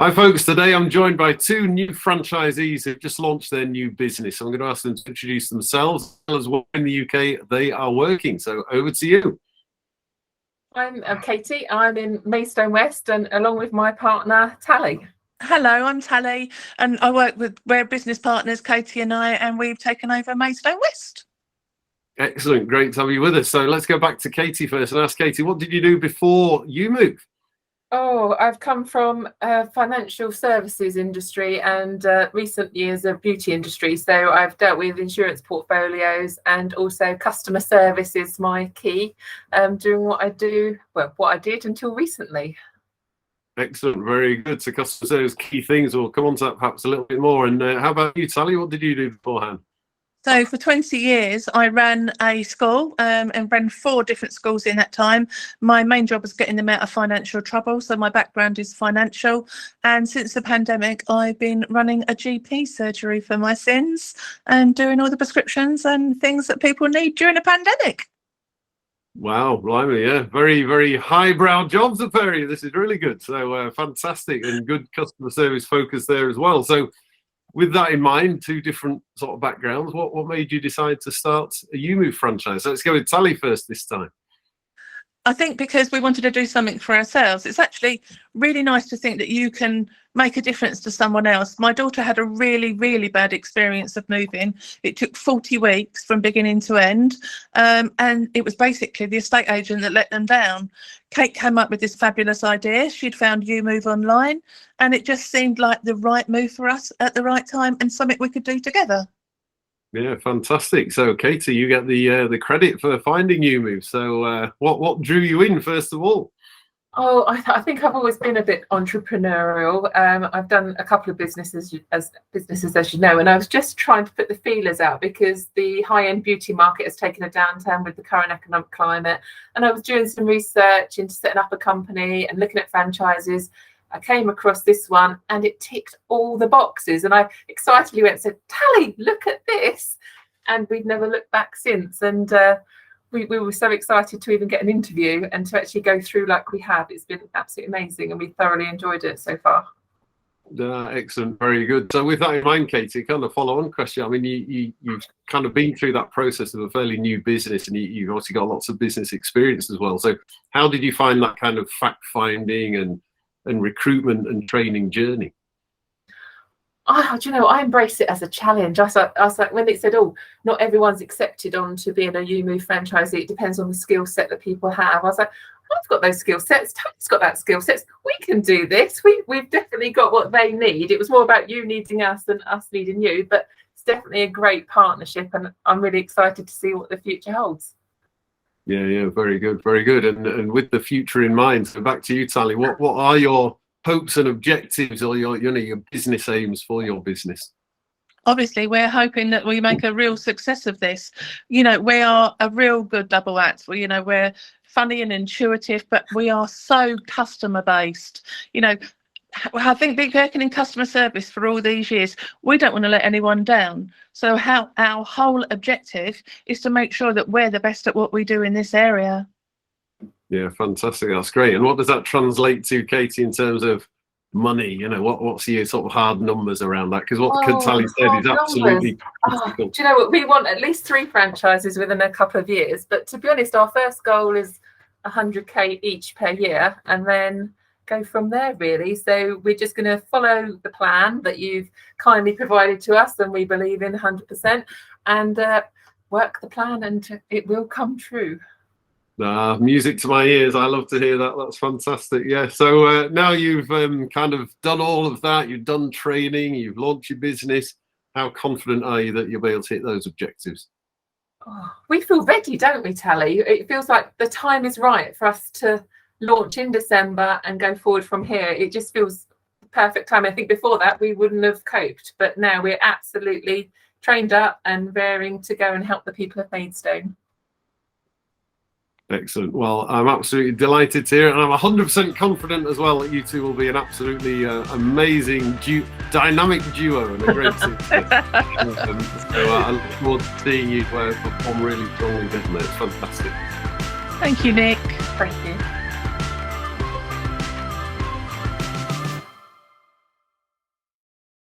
Hi folks, today I'm joined by two new franchisees who've just launched their new business. I'm going to ask them to introduce themselves as well as what in the UK they are working. So over to you. I'm Katie. I'm in Maidstone West, and along with my partner Tally. Hello, I'm Tally, and I work with we're business partners, Katie and I, and we've taken over Maidstone West. Excellent, great to have you with us. So let's go back to Katie first and ask Katie, what did you do before Ewemove? Oh, I've come from financial services industry and recent years of beauty industry. So I've dealt with insurance portfolios and also customer service is my key. Doing what I do, well, what I did until recently. Excellent, very good. So customer service, key things. We'll come on to that perhaps a little bit more. And how about you, Tally? What did you do beforehand? So for 20 years, I ran a school and ran 4 different schools in that time. My main job was getting them out of financial trouble. So my background is financial. And since the pandemic, I've been running a GP surgery for my sins and doing all the prescriptions and things that people need during a pandemic. Wow, blimey, yeah. Very, very highbrow jobs up there. This is really good. So fantastic and good customer service focus there as well. So with that in mind, 2 different sort of backgrounds, what made you decide to start a Ewemove franchise? So let's go with Tally first this time. I think because we wanted to do something for ourselves. It's actually really nice to think that you can make a difference to someone else. My daughter had a really, really bad experience of moving. It took 40 weeks from beginning to end. And it was basically the estate agent that let them down. Kate came up with this fabulous idea. She'd found Ewemove online, and it just seemed like the right move for us at the right time and something we could do together. Yeah, fantastic. So, Katie, you get the credit for finding Ewemove. So, what drew you in first of all? Oh, I think I've always been a bit entrepreneurial. I've done a couple of businesses, as you know, and I was just trying to put the feelers out because the high-end beauty market has taken a downturn with the current economic climate. And I was doing some research into setting up a company and looking at franchises. I came across this one and it ticked all the boxes, and I excitedly went and said, Tally, look at this. And we've never looked back since. And we were so excited to even get an interview and to actually go through like we have. It's been absolutely amazing and we thoroughly enjoyed it so far. Excellent, very good. So with that in mind, Katie, kind of follow on question. I mean, you've kind of been through that process of a fairly new business, and you've obviously got lots of business experience as well. So how did you find that kind of fact finding and recruitment and training journey? Oh, do you know, I embrace it as a challenge. I was like, when they said, oh, not everyone's accepted on to being a Ewemove franchisee, it depends on the skill set that people have. I was like, I've got those skill sets, Tony's got that skill sets, we can do this. We've definitely got what they need. It was more about you needing us than us needing you, but it's definitely a great partnership, and I'm really excited to see what the future holds. Yeah, very good, very good. And with the future in mind, so back to you, Tally. What are your hopes and objectives, or your business aims for your business? Obviously, we're hoping that we make a real success of this. You know, we are a real good double act. We're funny and intuitive, but we are so customer based. You know, I think being working in customer service for all these years, we don't want to let anyone down. So our whole objective is to make sure that we're the best at what we do in this area. Yeah, fantastic. That's great. And what does that translate to, Katie, in terms of money? You know, what's your sort of hard numbers around that? Because what Tally said is absolutely critical. Do you know what? We want at least 3 franchises within a couple of years. But to be honest, our first goal is 100k each per year, and then go from there, really. So we're just going to follow the plan that you've kindly provided to us, and we believe in 100%, and work the plan, and it will come true. Music to my ears. I love to hear that. That's fantastic. Yeah. So now you've kind of done all of that. You've done training. You've launched your business. How confident are you that you'll be able to hit those objectives? Oh, we feel ready, don't we, Tally? It feels like the time is right for us to launch in December and go forward from here. It just feels the perfect time. I think before that we wouldn't have coped, but now we're absolutely trained up and raring to go and help the people of Maidstone. Excellent. Well, I'm absolutely delighted to hear it, and I'm 100% confident as well that you two will be an absolutely amazing dynamic duo and a great team. So I look forward to seeing you perform really strongly, doesn't it? It's fantastic. Thank you, Nick. Thank you.